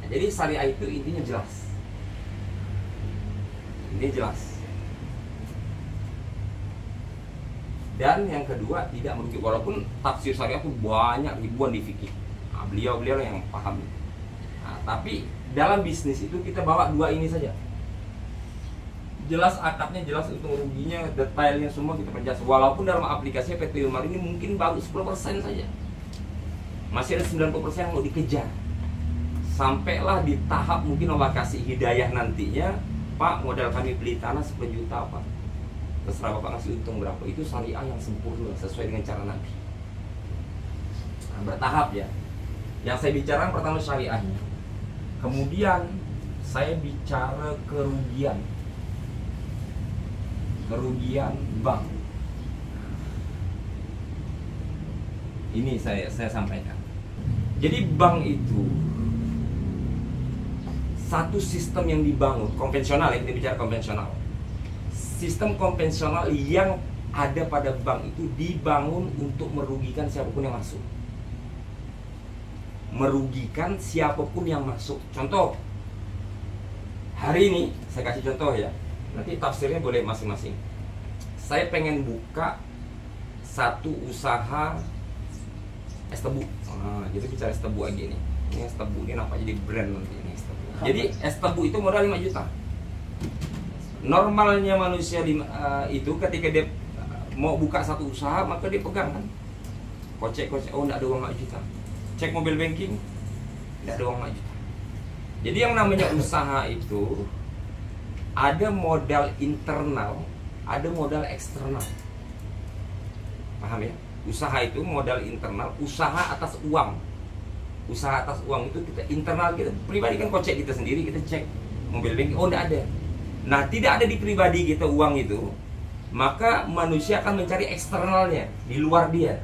Nah, jadi syariah itu intinya jelas. Ini jelas. Dan yang kedua, tidak merugi. Walaupun tafsir syariah itu banyak, ribuan di fikih. Nah, beliau-beliau yang paham. Nah, tapi dalam bisnis itu kita bawa dua ini saja. Jelas akadnya, jelas untung ruginya, detailnya semua kita perjelas. Walaupun dalam aplikasinya PT Umar ini mungkin baru 10% saja. Masih ada 90% yang mau dikejar. Sampailah di tahap mungkin Allah kasih hidayah nantinya, Pak, modal kami beli tanah 10 juta Pak, terserah Bapak ngasih untung berapa. Itu syariah yang sempurna sesuai dengan cara Nabi. Nah, bertahap ya. Yang saya bicara pertama syariahnya, kemudian saya bicara kerugian bank. Ini saya sampaikan. Jadi bank itu satu sistem yang dibangun konvensional, ya, kita bicara konvensional. Sistem konvensional yang ada pada bank itu dibangun untuk merugikan siapapun yang masuk. Merugikan siapapun yang masuk. Contoh, hari ini saya kasih contoh ya. Nanti tafsirnya boleh masing-masing. Saya pengen buka satu usaha es tebu. Nah, jadi bicara es tebu aja nih. Ini es tebu ini nampak jadi brand nanti ini es tebu. Jadi es tebu itu modal 5 juta. Normalnya manusia itu ketika dia mau buka satu usaha, maka dia pegang kan. Kocek, oh enggak ada uang 5 juta. Cek mobil banking, enggak ada uang 5 juta. Jadi yang namanya usaha itu ada modal internal, ada modal eksternal. Paham ya? Usaha itu modal internal, usaha atas uang. Usaha atas uang itu kita internal, kita pribadi kan kocek kita sendiri, kita cek mobil banking, oh enggak ada. Nah, tidak ada di pribadi kita uang itu, maka manusia akan mencari eksternalnya di luar dia.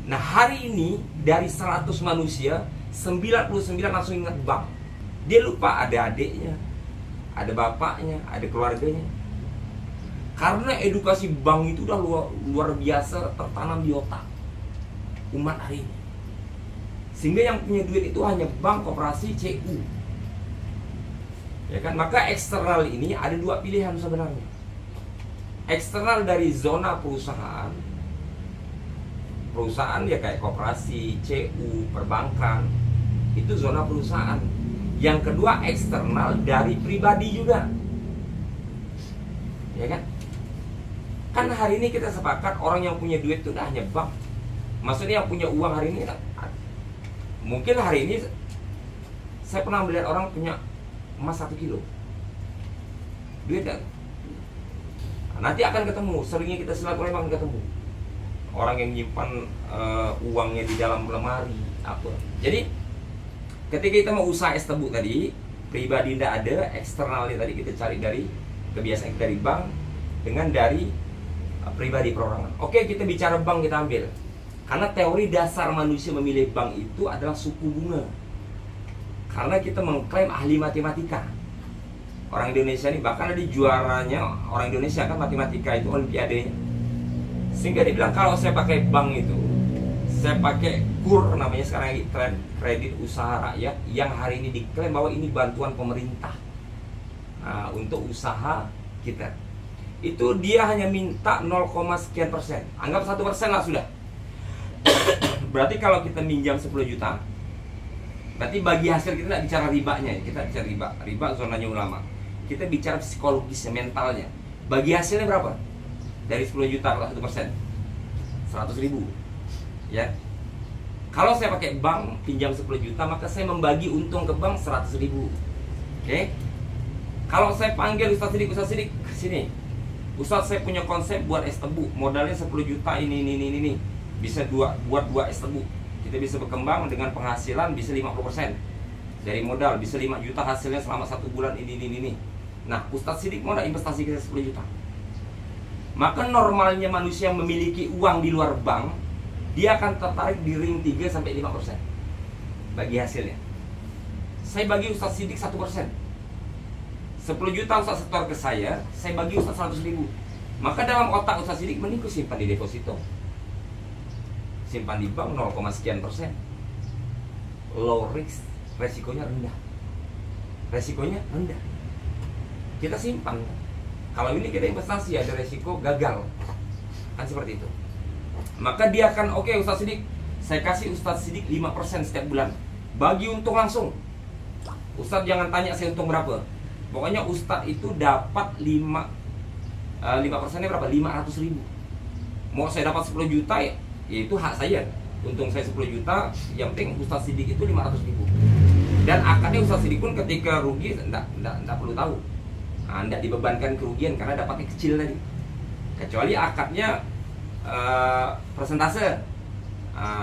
Nah, hari ini dari 100 manusia 99 langsung ingat bank. Dia lupa ada adiknya, ada bapaknya, ada keluarganya. Karena edukasi bank itu udah luar biasa tertanam di otak umat hari ini. Sehingga yang punya duit itu hanya bank, koperasi, CU. Ya kan? Maka eksternal ini ada dua pilihan sebenarnya. Eksternal dari zona perusahaan. Perusahaan ya kayak koperasi, CU, perbankan. Itu zona perusahaan. Yang kedua eksternal dari pribadi juga. Ya kan? Kan hari ini kita sepakat orang yang punya duit itu udah hanya bank. Maksudnya yang punya uang hari ini, mungkin hari ini saya pernah melihat orang punya emas 1 kilo duit dan nanti akan ketemu, seringnya kita silaturahmi akan ketemu orang yang nyimpan uangnya di dalam lemari apa. Jadi ketika kita mau usaha es tebu tadi, pribadi tidak ada, eksternalnya tadi kita cari dari kebiasaan dari bank dengan dari pribadi perorangan. Oke, kita bicara bank, kita ambil. Karena teori dasar manusia memilih bank itu adalah suku bunga. Karena kita mengklaim ahli matematika. Orang Indonesia ini bahkan ada juaranya orang Indonesia kan matematika itu olimpiadenya. Sehingga dibilang kalau saya pakai bank itu, saya pakai KUR namanya sekarang tren kredit usaha rakyat yang hari ini diklaim bahwa ini bantuan pemerintah. Nah, untuk usaha kita. Itu dia hanya minta 0, sekian persen. Anggap 1% lah sudah. Berarti kalau kita minjam 10 juta, berarti bagi hasil kita tidak bicara ribanya ya. Kita bicara riba zonanya ulama. Kita bicara psikologisnya, mentalnya. Bagi hasilnya berapa? Dari 10 juta kalau 1%, 100 ribu. Ya. Kalau saya pakai bank pinjam 10 juta, maka saya membagi untung ke bank 100 ribu. Oke? Kalau saya panggil Ustaz Sidik ke sini. Ustaz, saya punya konsep buat es tebu, modalnya 10 juta ini. Bisa buat 2 es tebu. Kita bisa berkembang dengan penghasilan bisa 50% dari modal, bisa 5 juta hasilnya selama 1 bulan ini. Nah, Ustaz Sidik mau investasi kita 10 juta. Maka normalnya manusia yang memiliki uang di luar bank, dia akan tertarik di ring 3-5% bagi hasilnya. Saya bagi Ustaz Sidik 1%. 10 juta Ustaz setor ke saya bagi Ustaz 100 ribu. Maka dalam otak Ustaz Sidik mending simpan di deposito, simpan di bank 0, sekian persen. low risk, resikonya rendah. Resikonya rendah. Kita simpan. Kalau ini kita investasi ada resiko gagal. Kan seperti itu. Maka dia akan, oke, Ustaz Sidik, saya kasih Ustaz Sidik 5% setiap bulan. Bagi untung langsung. Ustaz jangan tanya saya untung berapa. Pokoknya Ustaz itu dapat 5%-nya berapa? 500.000. Mau saya dapat 10 juta ya itu hak saya. Untung saya 10 juta, yang penting Ustaz Sidik itu 500.000. Dan akadnya Ustaz Sidik pun ketika rugi enggak perlu tahu. Enggak dibebankan kerugian karena dapatnya kecil tadi. Kecuali akadnya persentase.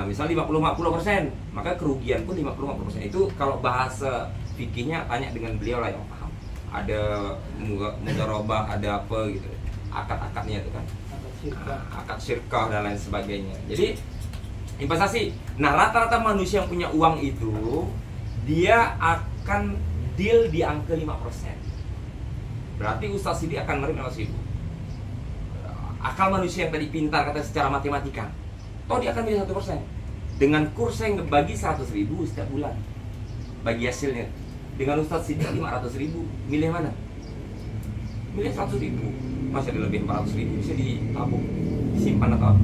Misal 50-50%, maka kerugian pun 50-50%. Itu kalau bahasa fikihnya tanya dengan beliau lah yang paham. Ada mudharabah, ada apa gitu. Akad-akadnya itu kan. Akad syirkah dan lain sebagainya. Jadi investasi. Nah, rata-rata manusia yang punya uang itu dia akan deal di angka 5%. Berarti Ustaz Sidik akan menerima 500.000. Akal manusia yang tadi pintar kata secara matematika, toh dia akan milih 1%. Dengan kurs yang bagi 100.000 setiap bulan bagi hasilnya. Dengan Ustaz Sidik 500.000, milih mana? Milih 100.000. Masih ada lebih 400.000 bisa ditabung, disimpan atau apa.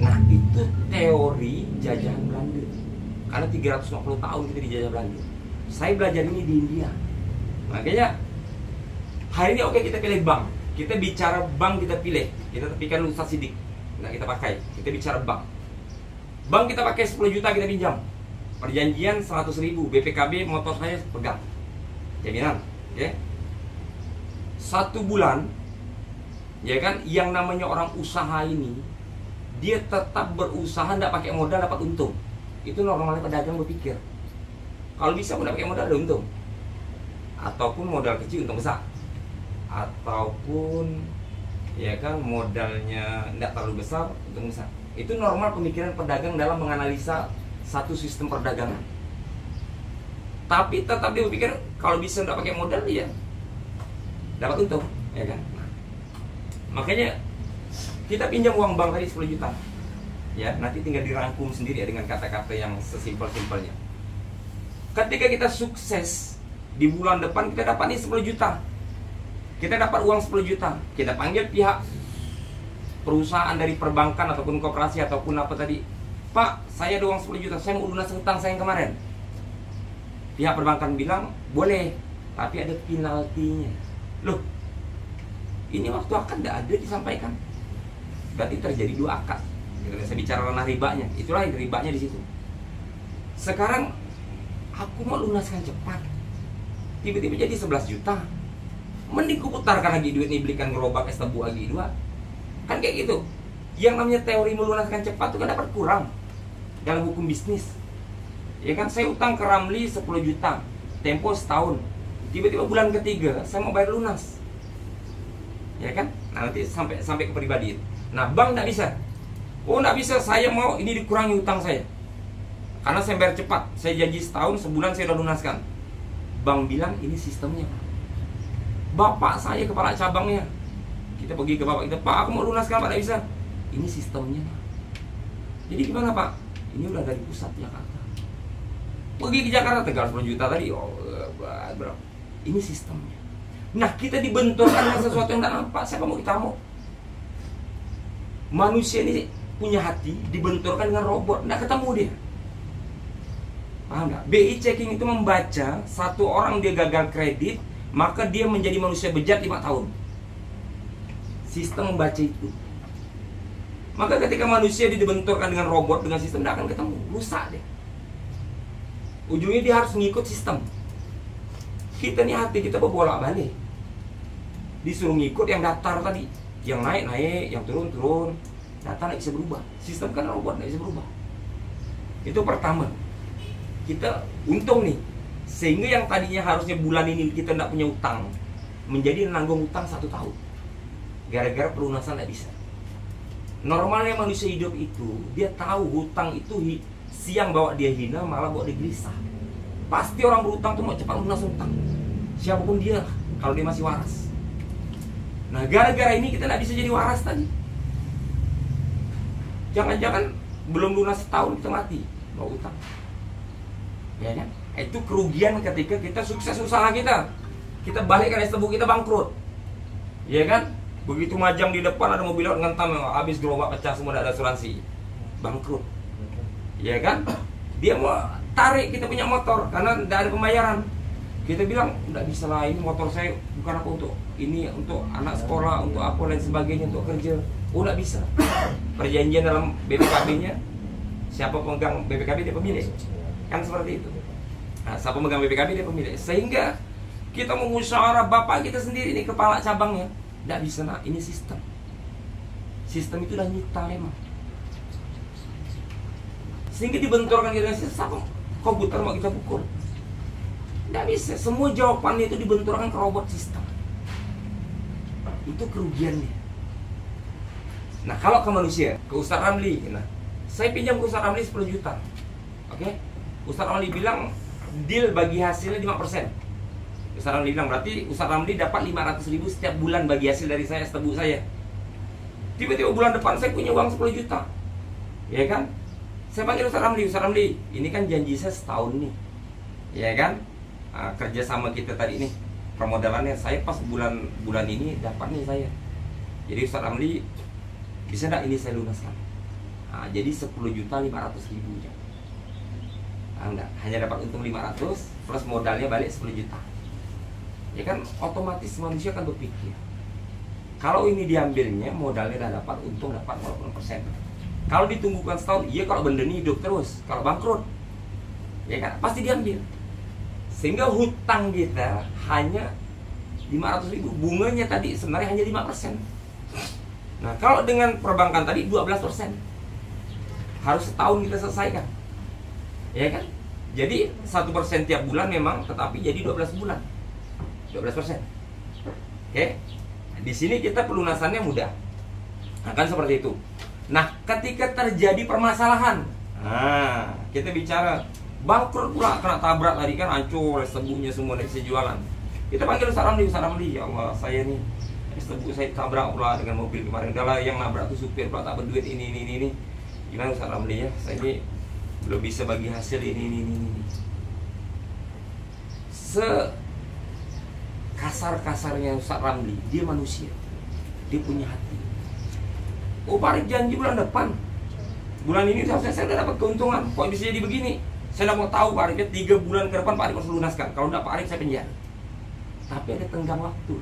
Nah, itu teori jajahan Belanda. Karena 350 tahun kita dijajah Belanda. Saya belajar ini di India. Makanya hari ini oke, kita pilih bank. Kita bicara bank, kita pilih. Kita tepikan Ustaz Sidik, nggak kita pakai. Kita bicara bank. Bank kita pakai 10 juta kita pinjam. Perjanjian 100.000. BPKB motor saya pegang. Jaminan, ya. 1 bulan, ya kan, yang namanya orang usaha ini, dia tetap berusaha, nggak pakai modal dapat untung. Itu normalnya pedagang berpikir. Kalau bisa nggak pakai modal ada untung. Ataupun modal kecil untung besar. Ataupun ya kan modalnya nggak terlalu besar untung besar. Itu normal pemikiran pedagang dalam menganalisa satu sistem perdagangan. Tapi tetap dia berpikir kalau bisa nggak pakai modal dia dapat untung, ya kan? Makanya kita pinjam uang bank tadi 10 juta. Ya, nanti tinggal dirangkum sendiri ya dengan kata-kata yang sesimpel-simpelnya. Ketika kita sukses di bulan depan kita dapat nih 10 juta. Kita dapat uang 10 juta. Kita panggil pihak perusahaan dari perbankan ataupun koperasi ataupun apa tadi. Pak, saya ada uang 10 juta, saya mau lunas hutang saya yang kemarin. Pihak perbankan bilang, boleh, tapi ada penaltinya. Loh, ini waktu akad tidak ada disampaikan. Berarti terjadi 2 akad. Saya bicara ranah ribanya, itulah ribanya di situ. Sekarang aku mau lunaskan cepat, tiba-tiba jadi 11 juta. Mending ku putarkan lagi duit nih, belikan gerobak es tebu lagi 2. Kan kayak gitu. Yang namanya teori melunaskan cepat itu kan dapat kurang dalam hukum bisnis. Ya kan, saya utang ke Ramli 10 juta, tempo setahun. Tiba-tiba bulan ketiga saya mau bayar lunas. Ya kan? Nah, nanti sampai ke pribadi. Nah, bank nggak bisa. Oh, nggak bisa, saya mau ini dikurangi utang saya. Karena saya bayar cepat. Saya janji setahun, sebulan saya udah lunaskan. Bank bilang ini sistemnya. Bapak saya kepala cabangnya. Kita pergi ke bapak kita, Pak, aku mau lunaskan, Pak, nggak bisa. Ini sistemnya. Jadi gimana, Pak? Ini udah dari pusat Jakarta. Pergi ke Jakarta, Tegal 10 juta tadi. Oh, bro. Ini sistemnya. Nah, kita dibenturkan dengan sesuatu yang tak nampak. Siapa mau kita mau? Manusia ini punya hati, dibenturkan dengan robot, nggak ketemu dia. Paham nggak? BI checking itu membaca satu orang dia gagal kredit, maka dia menjadi manusia bejat 5 tahun. Sistem membaca itu. Maka ketika manusia dibenturkan dengan robot, dengan sistem, nggak akan ketemu, rusak deh. Ujungnya dia harus ngikut sistem. Kita nih hati kita berbolak-balik. Disuruh ngikut yang datar tadi, yang naik-naik, yang turun-turun. Data nggak bisa berubah. Sistem kan robot nggak bisa berubah. Itu pertama. Kita untung nih, sehingga yang tadinya harusnya bulan ini kita nggak punya utang, menjadi nanggung utang 1 tahun. Gara-gara pelunasan nggak bisa. Normalnya manusia hidup itu, dia tahu hutang itu siang bawa dia hina, malah bawa dia gelisah. Pasti orang berutang tuh mau cepat lunas utang. Siapapun dia, kalau dia masih waras. Nah, gara-gara ini kita nggak bisa jadi waras tadi. Jangan-jangan belum lunas setahun kita mati bawa utang. Ya kan? Itu kerugian ketika kita sukses usaha kita balikkan es tebu, kita bangkrut. Ya kan? Begitu majang di depan ada mobil lewat ngentam, habis gerobak pecah semua, tidak ada asuransi, bangkrut. Ya kan? Dia mau tarik kita punya motor karena tidak ada pembayaran. Kita bilang tidak bisa lah, ini motor saya bukan aku untuk ini, untuk anak sekolah, untuk apa lain sebagainya, untuk kerja. Oh, tidak bisa. Perjanjian dalam BPKB-nya, siapa pemegang BPKB dia pemilik. Kan seperti itu. Nah, siapa pemegang BPKB dia pemilik. Sehingga kita mengusahakan bapak kita sendiri, ini kepala cabangnya, tidak bisa. Nah, ini sistem. Sistem itu udah nyita memang. Sehingga dibenturkan kita, siapa komputer mau kita pukul? Tidak bisa. Semua jawabannya itu dibenturkan ke robot sistem. Itu kerugiannya. Nah, kalau ke manusia, ke Ustaz Ramli, nah, saya pinjam ke Ustaz Ramli 10 juta. Oke? Ustaz Ramli bilang deal bagi hasilnya 5%. Ustaz Ramli bilang berarti Ustaz Ramli dapat 500.000 setiap bulan bagi hasil dari saya, tebu saya. Tiba-tiba bulan depan saya punya uang 10 juta. Ya kan? Saya panggil Ustaz Ramli, ini kan janji saya setahun nih. Ya kan? Kerja sama kita tadi nih, permodalannya saya pas bulan ini dapat nih saya. Jadi Ustaz Ramli, bisa enggak ini saya lunaskan? Jadi 10.500.000 ya. Enggak, hanya dapat untung 500 plus modalnya balik 10 juta. Ya kan otomatis manusia akan berpikir, kalau ini diambilnya modalnya udah dapat, untung dapat 0%. Kalau ditunggukan setahun, iya kalau benda ini hidup terus, kalau bangkrut, ya kan pasti diambil. Sehingga hutang kita hanya 500.000, bunganya tadi sebenarnya hanya 5%. Nah, kalau dengan perbankan tadi 12%, harus setahun kita selesaikan. Ya kan? Jadi 1% tiap bulan memang, tetapi jadi 12 bulan. 12%. Oke? Di sini kita pelunasannya mudah. Akan seperti itu. Nah, ketika terjadi permasalahan, kita bicara bangkrut pula, kena tabrak tadi kan, hancur, tebunya semua dari jualan. Kita panggil Ustaz Ramli, ya Allah, saya nih tebu saya tabrak pula dengan mobil kemarin. Udah lah, yang nabrak tuh supir pula, tak berduit ini. Gimana Ustaz Ramli ya? Saya ini belum bisa bagi hasil ini. Kasar-kasarnya Ustaz Ramli, dia manusia, dia punya hati. Oh, Pak Arif janji bulan depan, bulan ini saya udah dapat keuntungan, kok bisa jadi begini? Saya mau tahu Pak Arif, 3 bulan ke depan Pak Arif harus lunaskan. Kalau enggak Pak Arif saya penjara. Tapi ada tenggang waktu.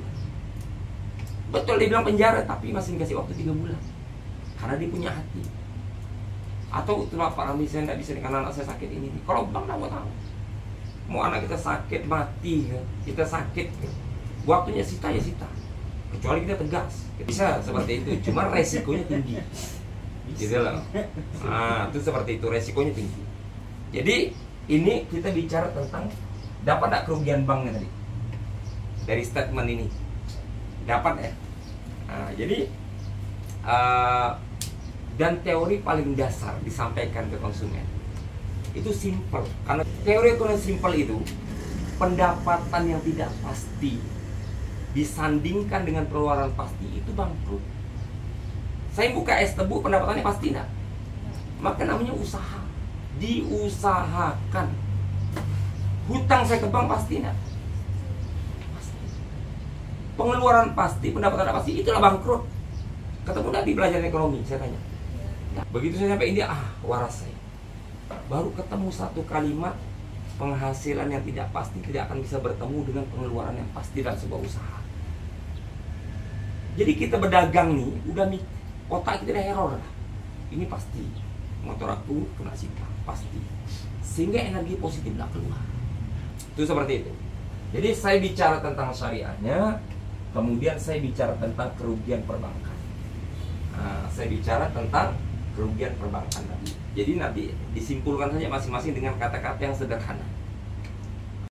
Betul dia bilang penjara, tapi masih dikasih waktu 3 bulan. Karena dia punya hati. Atau itulah Pak Ramli, saya nggak bisa karena anak saya sakit ini. Kalau bang nggak mau tahu, mau anak kita sakit mati, kita sakit, waktunya sita ya sita. Kecuali kita tegas, bisa seperti itu. Cuma resikonya tinggi, gitu loh. Nah, itu seperti itu, resikonya tinggi. Jadi ini kita bicara tentang dapat nggak kerugian banknya tadi dari statement ini, dapat ya. Nah, jadi dan teori paling dasar disampaikan ke konsumen itu simple, karena teori ekonomi simple itu pendapatan yang tidak pasti disandingkan dengan pengeluaran pasti itu bangkrut. Saya buka es tebu, pendapatannya pasti enggak, maka namanya usaha, diusahakan. Hutang saya ke bank pasti enggak, pasti. Pengeluaran pasti, pendapatan pasti, itulah bangkrut. Ketemu enggak di pelajaran ekonomi, saya tanya. Begitu saya sampai India, waras saya. Baru ketemu satu kalimat, penghasilan yang tidak pasti tidak akan bisa bertemu dengan pengeluaran yang pasti dalam sebuah usaha. Jadi kita berdagang nih, udah otak kita udah error lah. Ini pasti, motor aku kena sita, pasti. Sehingga energi positif tidak keluar. Itu seperti itu. Jadi saya bicara tentang syariahnya, kemudian saya bicara tentang kerugian perbankan. Nah, saya bicara tentang kerugian perbankan tadi. Jadi nanti disimpulkan saja masing-masing dengan kata-kata yang sederhana.